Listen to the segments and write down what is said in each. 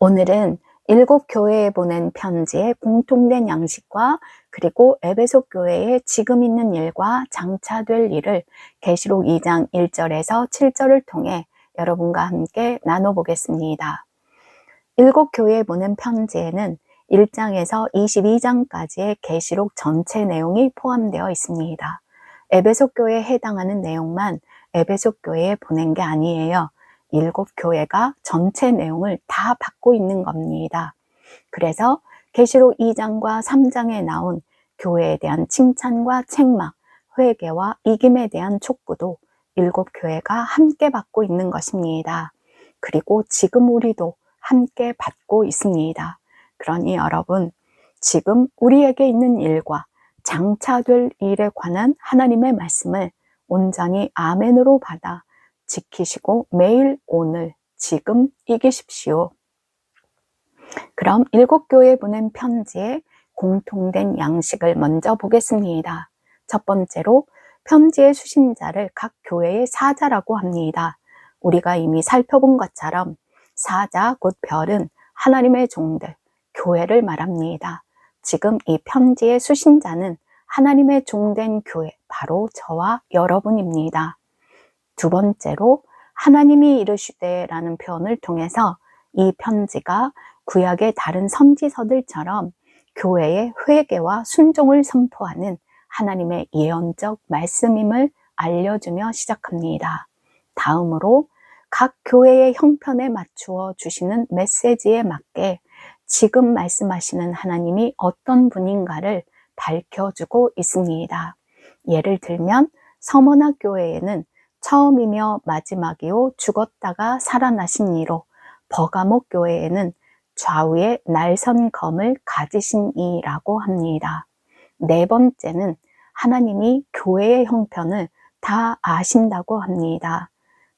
오늘은 7교회에 보낸 편지의 공통된 양식과 그리고 에베소 교회에 지금 있는 일과 장차 될 일을 계시록 2장 1절에서 7절을 통해 여러분과 함께 나눠보겠습니다. 7교회에 보낸 편지에는 1장에서 22장까지의 계시록 전체 내용이 포함되어 있습니다. 에베소 교회에 해당하는 내용만 에베소 교회에 보낸 게 아니에요. 7교회가 전체 내용을 다 받고 있는 겁니다. 그래서 계시록 2장과 3장에 나온 교회에 대한 칭찬과 책망, 회개와 이김에 대한 촉구도 7교회가 함께 받고 있는 것입니다. 그리고 지금 우리도 함께 받고 있습니다. 그러니 여러분, 지금 우리에게 있는 일과 장차 될 일에 관한 하나님의 말씀을 온전히 아멘으로 받아 지키시고 매일 오늘 지금 이기십시오. 그럼 7교회에 보낸 편지의 공통된 양식을 먼저 보겠습니다. 첫 번째로 편지의 수신자를 각 교회의 사자라고 합니다. 우리가 이미 살펴본 것처럼 사자 곧 별은 하나님의 종들, 교회를 말합니다. 지금 이 편지의 수신자는 하나님의 종된 교회, 바로 저와 여러분입니다. 두 번째로 하나님이 이르시되라는 표현을 통해서 이 편지가 구약의 다른 선지서들처럼 교회의 회개와 순종을 선포하는 하나님의 예언적 말씀임을 알려주며 시작합니다. 다음으로 각 교회의 형편에 맞추어 주시는 메시지에 맞게 지금 말씀하시는 하나님이 어떤 분인가를 밝혀주고 있습니다. 예를 들면 서머나 교회에는 처음이며 마지막이요 죽었다가 살아나신 이로, 버가목 교회에는 좌우에 날선 검을 가지신 이라고 합니다. 네 번째는 하나님이 교회의 형편을 다 아신다고 합니다.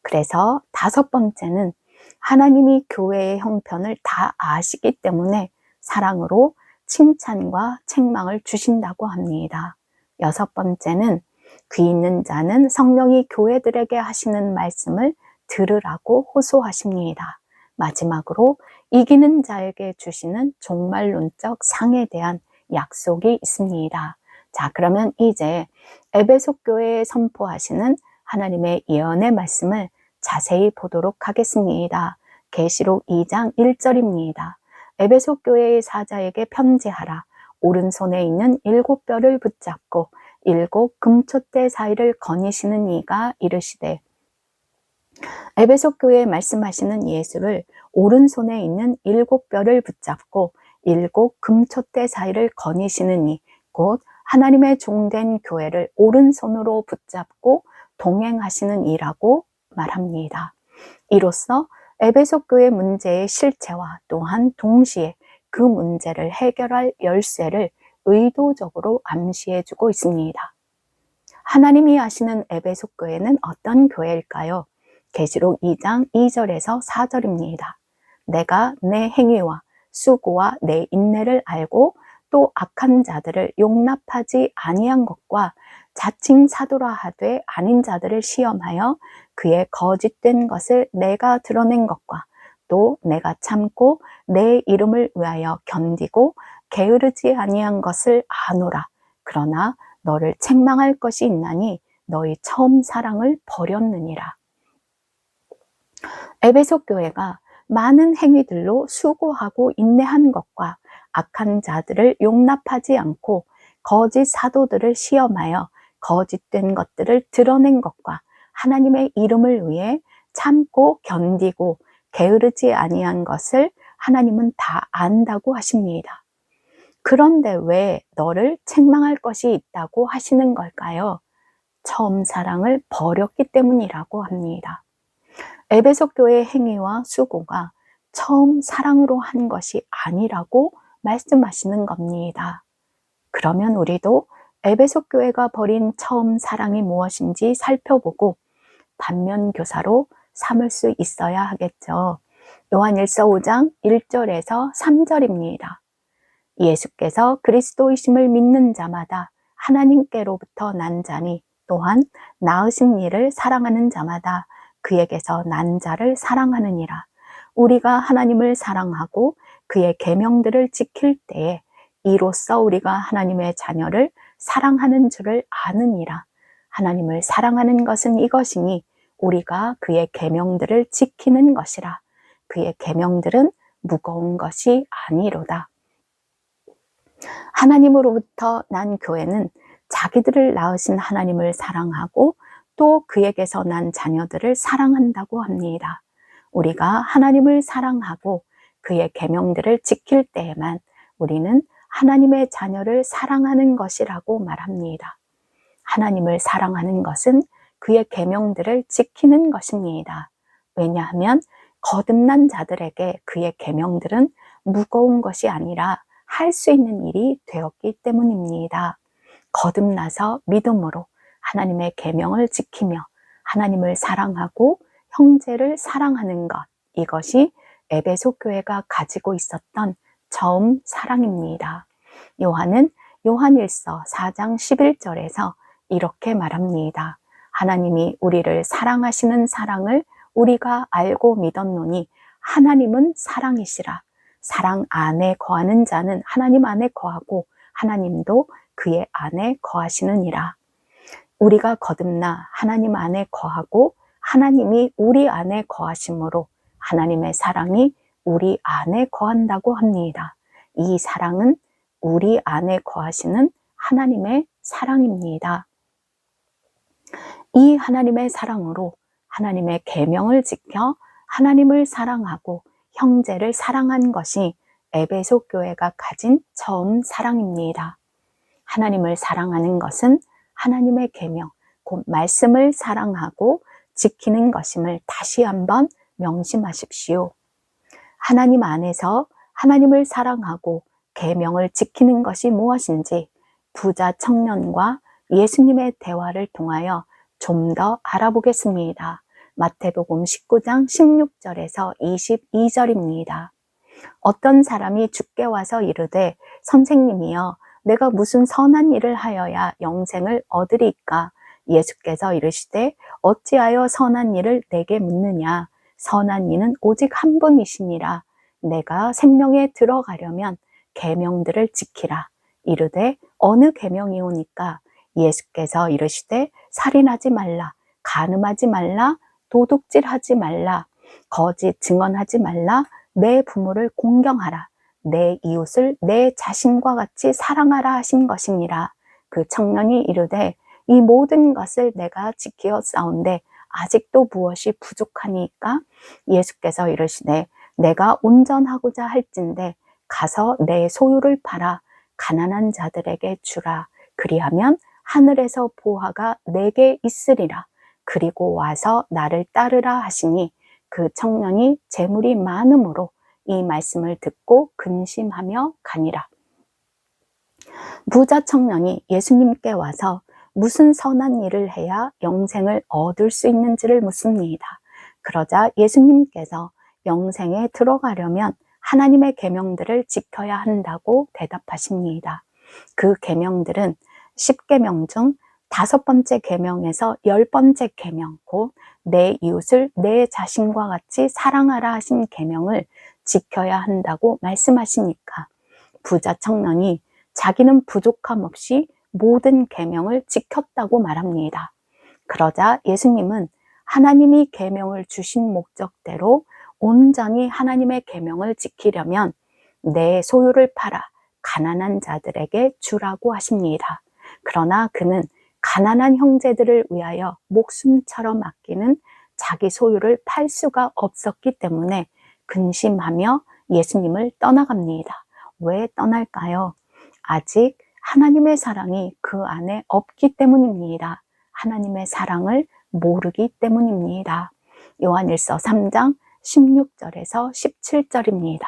그래서 다섯 번째는 하나님이 교회의 형편을 다 아시기 때문에 사랑으로 칭찬과 책망을 주신다고 합니다. 여섯 번째는 귀 있는 자는 성령이 교회들에게 하시는 말씀을 들으라고 호소하십니다. 마지막으로 이기는 자에게 주시는 종말론적 상에 대한 약속이 있습니다. 자, 그러면 이제 에베소 교회에 선포하시는 하나님의 예언의 말씀을 자세히 보도록 하겠습니다. 계시록 2장 1절입니다. 에베소 교회의 사자에게 편지하라. 오른손에 있는 7뼈를 붙잡고 7 금촛대 사이를 거니시는 이가 이르시되, 에베소 교회에 말씀하시는 예수를 오른손에 있는 7뼈를 붙잡고 7 금촛대 사이를 거니시는 이, 곧 하나님의 종된 교회를 오른손으로 붙잡고 동행하시는 이라고 말합니다. 이로써 에베소 교회 문제의 실체와 또한 동시에 그 문제를 해결할 열쇠를 의도적으로 암시해주고 있습니다. 하나님이 아시는 에베소 교회는 어떤 교회일까요? 계시록 2장 2절에서 4절입니다. 내가 내 행위와 수고와 내 인내를 알고 또 악한 자들을 용납하지 아니한 것과 자칭 사도라 하되 아닌 자들을 시험하여 그의 거짓된 것을 내가 드러낸 것과 또 내가 참고 내 이름을 위하여 견디고 게으르지 아니한 것을 아노라. 그러나 너를 책망할 것이 있나니 너희 처음 사랑을 버렸느니라. 에베소 교회가 많은 행위들로 수고하고 인내한 것과 악한 자들을 용납하지 않고 거짓 사도들을 시험하여 거짓된 것들을 드러낸 것과 하나님의 이름을 위해 참고 견디고 게으르지 아니한 것을 하나님은 다 안다고 하십니다. 그런데 왜 너를 책망할 것이 있다고 하시는 걸까요? 처음 사랑을 버렸기 때문이라고 합니다. 에베소 교회의 행위와 수고가 처음 사랑으로 한 것이 아니라고 말씀하시는 겁니다. 그러면 우리도 에베소 교회가 버린 처음 사랑이 무엇인지 살펴보고 반면교사로 삼을 수 있어야 하겠죠. 요한일서 5장 1절에서 3절입니다. 예수께서 그리스도이심을 믿는 자마다 하나님께로부터 난 자니 또한 낳으신 이를 사랑하는 자마다 그에게서 난 자를 사랑하느니라. 우리가 하나님을 사랑하고 그의 계명들을 지킬 때에 이로써 우리가 하나님의 자녀를 사랑하는 줄을 아느니라. 하나님을 사랑하는 것은 이것이니 우리가 그의 계명들을 지키는 것이라. 그의 계명들은 무거운 것이 아니로다. 하나님으로부터 난 교회는 자기들을 낳으신 하나님을 사랑하고 또 그에게서 난 자녀들을 사랑한다고 합니다. 우리가 하나님을 사랑하고 그의 계명들을 지킬 때에만 우리는 하나님의 자녀를 사랑하는 것이라고 말합니다. 하나님을 사랑하는 것은 그의 계명들을 지키는 것입니다. 왜냐하면 거듭난 자들에게 그의 계명들은 무거운 것이 아니라 할 수 있는 일이 되었기 때문입니다. 거듭나서 믿음으로 하나님의 계명을 지키며 하나님을 사랑하고 형제를 사랑하는 것, 이것이 에베소 교회가 가지고 있었던 처음 사랑입니다. 요한은 요한일서 4장 11절에서 이렇게 말합니다. 하나님이 우리를 사랑하시는 사랑을 우리가 알고 믿었노니 하나님은 사랑이시라. 사랑 안에 거하는 자는 하나님 안에 거하고 하나님도 그의 안에 거하시느니라. 우리가 거듭나 하나님 안에 거하고 하나님이 우리 안에 거하심으로 하나님의 사랑이 우리 안에 거한다고 합니다. 이 사랑은 우리 안에 거하시는 하나님의 사랑입니다. 이 하나님의 사랑으로 하나님의 계명을 지켜 하나님을 사랑하고 형제를 사랑한 것이 에베소 교회가 가진 처음 사랑입니다. 하나님을 사랑하는 것은 하나님의 계명, 곧 말씀을 사랑하고 지키는 것임을 다시 한번 명심하십시오. 하나님 안에서 하나님을 사랑하고 계명을 지키는 것이 무엇인지 부자 청년과 예수님의 대화를 통하여 좀 더 알아보겠습니다. 마태복음 19장 16절에서 22절입니다. 어떤 사람이 주께 와서 이르되 선생님이여 내가 무슨 선한 일을 하여야 영생을 얻으리까? 예수께서 이르시되 어찌하여 선한 일을 내게 묻느냐? 선한 이는 오직 한 분이시니라. 내가 생명에 들어가려면 계명들을 지키라. 이르되 어느 계명이오니까? 예수께서 이르시되 살인하지 말라, 간음하지 말라, 도둑질하지 말라, 거짓 증언하지 말라, 내 부모를 공경하라, 내 이웃을 내 자신과 같이 사랑하라 하신 것이니라. 그 청년이 이르되 이 모든 것을 내가 지키었사온데 아직도 무엇이 부족하니까? 예수께서 이르시되 내가 온전하고자 할진대 가서 내 소유를 팔아 가난한 자들에게 주라. 그리하면 하늘에서 보화가 내게 있으리라. 그리고 와서 나를 따르라 하시니 그 청년이 재물이 많음으로 이 말씀을 듣고 근심하며 가니라. 부자 청년이 예수님께 와서 무슨 선한 일을 해야 영생을 얻을 수 있는지를 묻습니다. 그러자 예수님께서 영생에 들어가려면 하나님의 계명들을 지켜야 한다고 대답하십니다. 그 계명들은 10계명 중 5번째 계명에서 10번째 계명, 곧 내 이웃을 내 자신과 같이 사랑하라 하신 계명을 지켜야 한다고 말씀하시니까 부자 청년이 자기는 부족함 없이 모든 계명을 지켰다고 말합니다. 그러자 예수님은 하나님이 계명을 주신 목적대로 온전히 하나님의 계명을 지키려면 내 소유를 팔아 가난한 자들에게 주라고 하십니다. 그러나 그는 가난한 형제들을 위하여 목숨처럼 아끼는 자기 소유를 팔 수가 없었기 때문에 근심하며 예수님을 떠나갑니다. 왜 떠날까요? 아직 하나님의 사랑이 그 안에 없기 때문입니다. 하나님의 사랑을 모르기 때문입니다. 요한일서 3장 16절에서 17절입니다.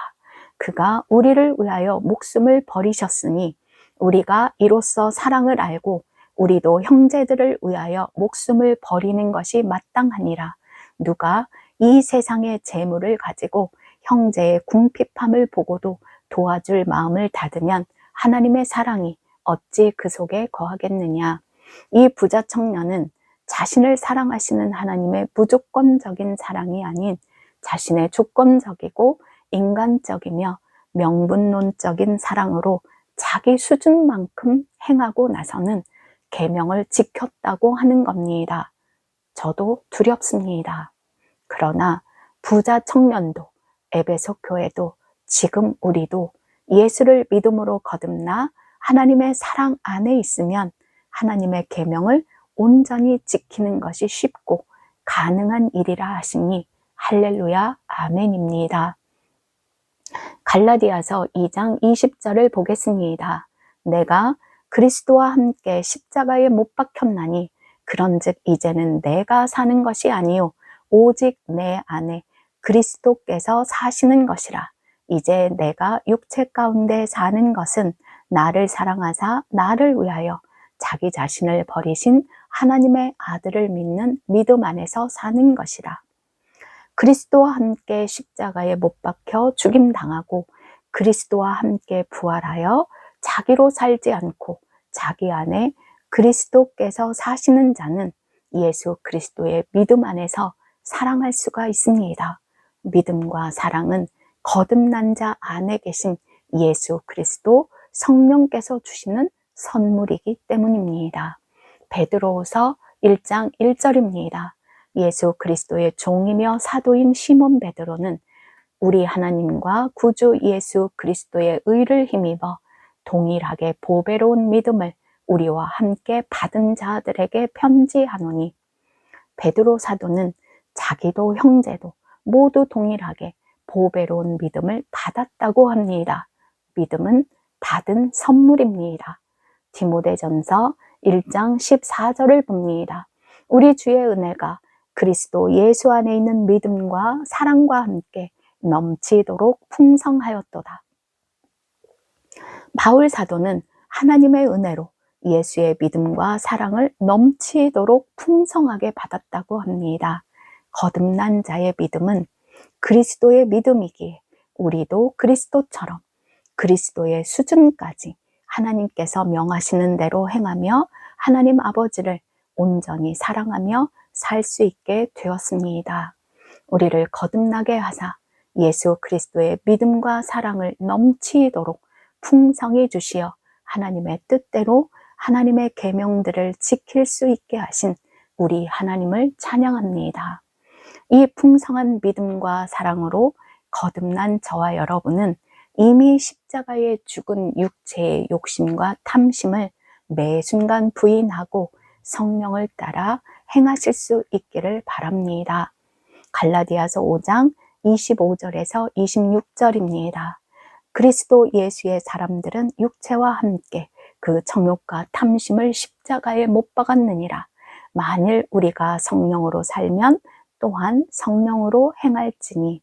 그가 우리를 위하여 목숨을 버리셨으니 우리가 이로써 사랑을 알고 우리도 형제들을 위하여 목숨을 버리는 것이 마땅하니라. 누가 이 세상의 재물을 가지고 형제의 궁핍함을 보고도 도와줄 마음을 닫으면 하나님의 사랑이 어찌 그 속에 거하겠느냐. 이 부자 청년은 자신을 사랑하시는 하나님의 무조건적인 사랑이 아닌 자신의 주권적이고 인간적이며 명분론적인 사랑으로 자기 수준만큼 행하고 나서는 계명을 지켰다고 하는 겁니다. 저도 두렵습니다. 그러나 부자 청년도 에베소 교회도 지금 우리도 예수를 믿음으로 거듭나 하나님의 사랑 안에 있으면 하나님의 계명을 온전히 지키는 것이 쉽고 가능한 일이라 하시니 할렐루야 아멘입니다. 갈라디아서 2장 20절을 보겠습니다. 내가 그리스도와 함께 십자가에 못 박혔나니 그런즉 이제는 내가 사는 것이 아니요 오직 내 안에 그리스도께서 사시는 것이라. 이제 내가 육체 가운데 사는 것은 나를 사랑하사 나를 위하여 자기 자신을 버리신 하나님의 아들을 믿는 믿음 안에서 사는 것이라. 그리스도와 함께 십자가에 못 박혀 죽임당하고 그리스도와 함께 부활하여 자기로 살지 않고 자기 안에 그리스도께서 사시는 자는 예수 그리스도의 믿음 안에서 사랑할 수가 있습니다. 믿음과 사랑은 거듭난 자 안에 계신 예수 그리스도 성령께서 주시는 선물이기 때문입니다. 베드로후서 1장 1절입니다. 예수 그리스도의 종이며 사도인 시몬 베드로는 우리 하나님과 구주 예수 그리스도의 의를 힘입어 동일하게 보배로운 믿음을 우리와 함께 받은 자들에게 편지하노니. 베드로 사도는 자기도 형제도 모두 동일하게 보배로운 믿음을 받았다고 합니다. 믿음은 받은 선물입니다. 디모데전서 1장 14절을 봅니다. 우리 주의 은혜가 그리스도 예수 안에 있는 믿음과 사랑과 함께 넘치도록 풍성하였도다. 바울 사도는 하나님의 은혜로 예수의 믿음과 사랑을 넘치도록 풍성하게 받았다고 합니다. 거듭난 자의 믿음은 그리스도의 믿음이기에 우리도 그리스도처럼 그리스도의 수준까지 하나님께서 명하시는 대로 행하며 하나님 아버지를 온전히 사랑하며 살 수 있게 되었습니다. 우리를 거듭나게 하사 예수 그리스도의 믿음과 사랑을 넘치도록 풍성히 주시어 하나님의 뜻대로 하나님의 계명들을 지킬 수 있게 하신 우리 하나님을 찬양합니다. 이 풍성한 믿음과 사랑으로 거듭난 저와 여러분은 이미 십자가에 죽은 육체의 욕심과 탐심을 매 순간 부인하고 성령을 따라 행하실 수 있기를 바랍니다. 갈라디아서 5장 25절에서 26절입니다. 그리스도 예수의 사람들은 육체와 함께 그 정욕과 탐심을 십자가에 못 박았느니라. 만일 우리가 성령으로 살면 또한 성령으로 행할지니.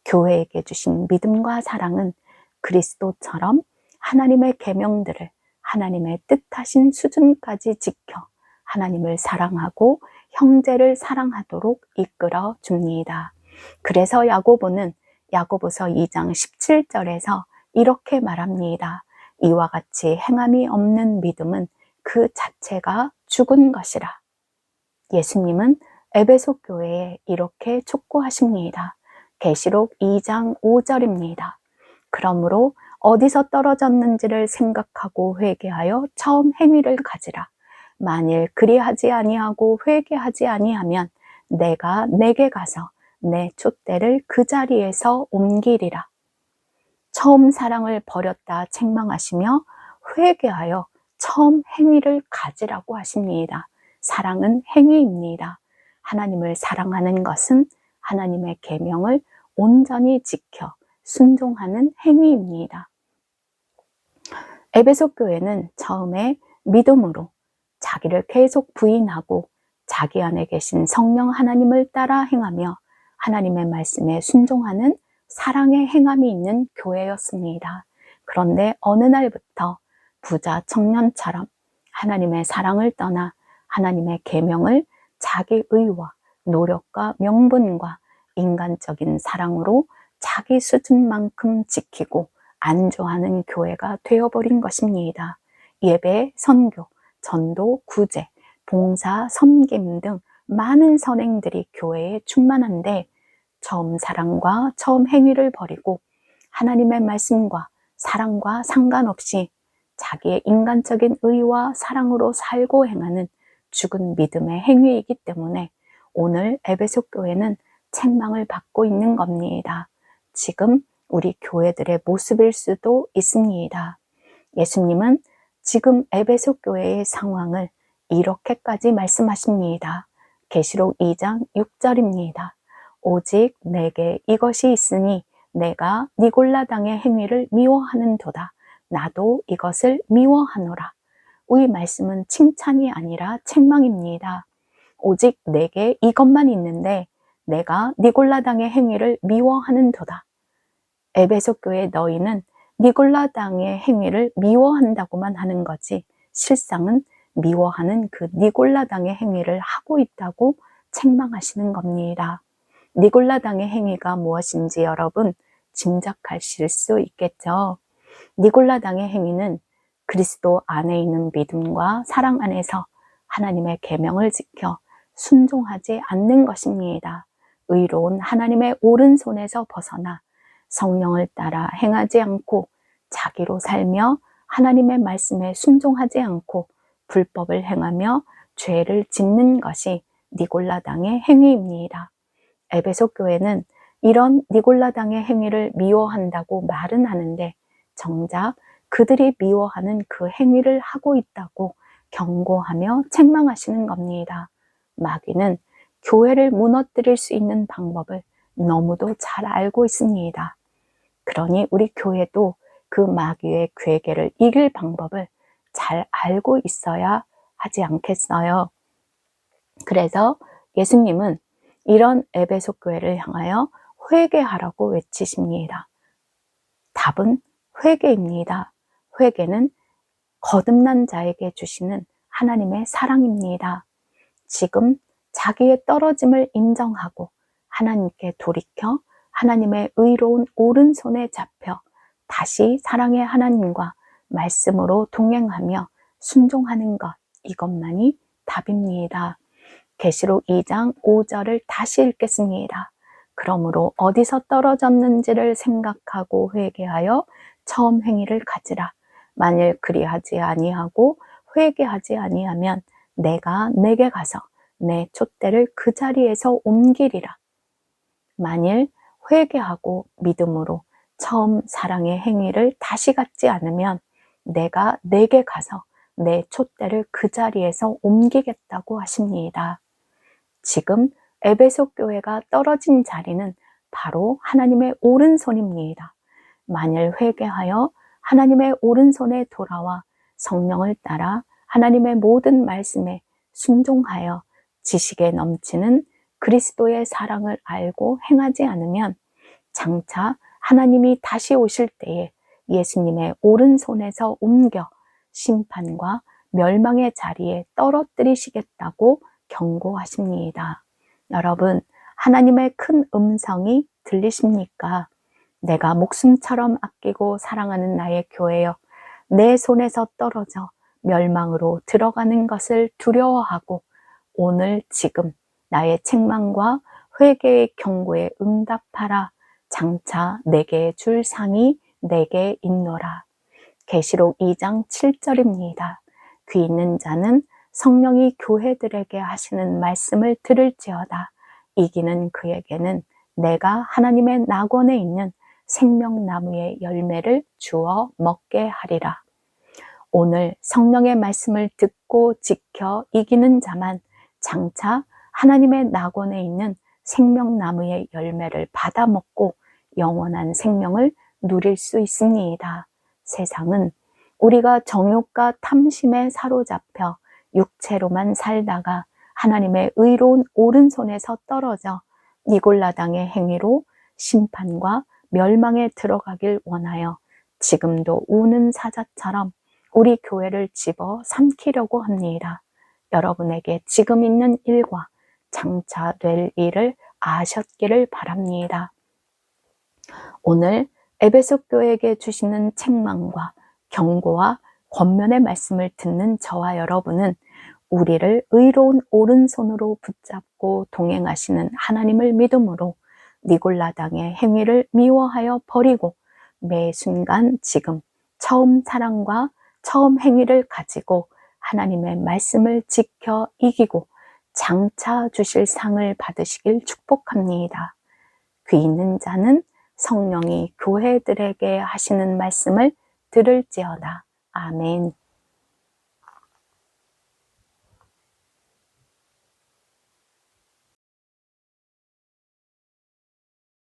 교회에게 주신 믿음과 사랑은 그리스도처럼 하나님의 계명들을 하나님의 뜻하신 수준까지 지켜 하나님을 사랑하고 형제를 사랑하도록 이끌어 줍니다. 그래서 야고보는 야고보서 2장 17절에서 이렇게 말합니다. 이와 같이 행함이 없는 믿음은 그 자체가 죽은 것이라. 예수님은 에베소 교회에 이렇게 촉구하십니다. 계시록 2장 5절입니다. 그러므로 어디서 떨어졌는지를 생각하고 회개하여 처음 행위를 가지라. 만일 그리하지 아니하고 회개하지 아니하면 내가 내게 가서 내 촛대를 그 자리에서 옮기리라. 처음 사랑을 버렸다 책망하시며 회개하여 처음 행위를 가지라고 하십니다. 사랑은 행위입니다. 하나님을 사랑하는 것은 하나님의 계명을 온전히 지켜 순종하는 행위입니다. 에베소 교회는 처음에 믿음으로 자기를 계속 부인하고 자기 안에 계신 성령 하나님을 따라 행하며 하나님의 말씀에 순종하는 사랑의 행함이 있는 교회였습니다. 그런데 어느 날부터 부자 청년처럼 하나님의 사랑을 떠나 하나님의 계명을 자기 의와 노력과 명분과 인간적인 사랑으로 자기 수준만큼 지키고 안주하는 교회가 되어버린 것입니다. 예배, 선교, 전도, 구제, 봉사, 섬김 등 많은 선행들이 교회에 충만한데 처음 사랑과 처음 행위를 버리고 하나님의 말씀과 사랑과 상관없이 자기의 인간적인 의와 사랑으로 살고 행하는 죽은 믿음의 행위이기 때문에 오늘 에베소 교회는 책망을 받고 있는 겁니다. 지금 우리 교회들의 모습일 수도 있습니다. 예수님은 지금 에베소 교회의 상황을 이렇게까지 말씀하십니다. 계시록 2장 6절입니다. 오직 내게 이것이 있으니 내가 니골라당의 행위를 미워하는도다. 나도 이것을 미워하노라. 이 말씀은 칭찬이 아니라 책망입니다. 오직 내게 이것만 있는데 내가 니골라당의 행위를 미워하는도다. 에베소 교회 너희는 니골라당의 행위를 미워한다고만 하는 거지 실상은 미워하는 그 니골라당의 행위를 하고 있다고 책망하시는 겁니다. 니골라당의 행위가 무엇인지 여러분 짐작하실 수 있겠죠. 니골라당의 행위는 그리스도 안에 있는 믿음과 사랑 안에서 하나님의 계명을 지켜 순종하지 않는 것입니다. 의로운 하나님의 오른손에서 벗어나 성령을 따라 행하지 않고 자기로 살며 하나님의 말씀에 순종하지 않고 불법을 행하며 죄를 짓는 것이 니골라당의 행위입니다. 에베소 교회는 이런 니골라당의 행위를 미워한다고 말은 하는데 정작 그들이 미워하는 그 행위를 하고 있다고 경고하며 책망하시는 겁니다. 마귀는 교회를 무너뜨릴 수 있는 방법을 너무도 잘 알고 있습니다. 그러니 우리 교회도 그 마귀의 괴계를 이길 방법을 잘 알고 있어야 하지 않겠어요. 그래서 예수님은 이런 에베소 교회를 향하여 회개하라고 외치십니다. 답은 회개입니다. 회개는 거듭난 자에게 주시는 하나님의 사랑입니다. 지금 자기의 떨어짐을 인정하고 하나님께 돌이켜 하나님의 의로운 오른손에 잡혀 다시 사랑의 하나님과 말씀으로 동행하며 순종하는 것, 이것만이 답입니다. 계시록 2장 5절을 다시 읽겠습니다. 그러므로 어디서 떨어졌는지를 생각하고 회개하여 처음 행위를 가지라. 만일 그리하지 아니하고 회개하지 아니하면 내가 내게 가서 내 촛대를 그 자리에서 옮기리라. 만일 회개하고 믿음으로 처음 사랑의 행위를 다시 갖지 않으면 내가 내게 가서 내 촛대를 그 자리에서 옮기겠다고 하십니다. 지금 에베소 교회가 떨어진 자리는 바로 하나님의 오른손입니다. 만일 회개하여 하나님의 오른손에 돌아와 성령을 따라 하나님의 모든 말씀에 순종하여 지식에 넘치는 그리스도의 사랑을 알고 행하지 않으면 장차 하나님이 다시 오실 때에 예수님의 오른손에서 옮겨 심판과 멸망의 자리에 떨어뜨리시겠다고 경고하십니다. 여러분, 하나님의 큰 음성이 들리십니까? 내가 목숨처럼 아끼고 사랑하는 나의 교회여, 내 손에서 떨어져 멸망으로 들어가는 것을 두려워하고 오늘 지금 나의 책망과 회개의 경고에 응답하라. 장차 내게 줄 상이 내게 있노라. 계시록 2장 7절입니다. 귀 있는 자는 성령이 교회들에게 하시는 말씀을 들을지어다. 이기는 그에게는 내가 하나님의 낙원에 있는 생명나무의 열매를 주어 먹게 하리라. 오늘 성령의 말씀을 듣고 지켜 이기는 자만 장차 하나님의 낙원에 있는 생명나무의 열매를 받아 먹고 영원한 생명을 누릴 수 있습니다. 세상은 우리가 정욕과 탐심에 사로잡혀 육체로만 살다가 하나님의 의로운 오른손에서 떨어져 니골라당의 행위로 심판과 멸망에 들어가길 원하여 지금도 우는 사자처럼 우리 교회를 집어 삼키려고 합니다. 여러분에게 지금 있는 일과 장차 될 일을 아셨기를 바랍니다. 오늘 에베소 교회에게 주시는 책망과 경고와 권면의 말씀을 듣는 저와 여러분은 우리를 의로운 오른손으로 붙잡고 동행하시는 하나님을 믿음으로 니골라당의 행위를 미워하여 버리고 매 순간 지금 처음 사랑과 처음 행위를 가지고 하나님의 말씀을 지켜 이기고 장차 주실 상을 받으시길 축복합니다. 귀 있는 자는 성령이 교회들에게 하시는 말씀을 들을지어다. 아멘.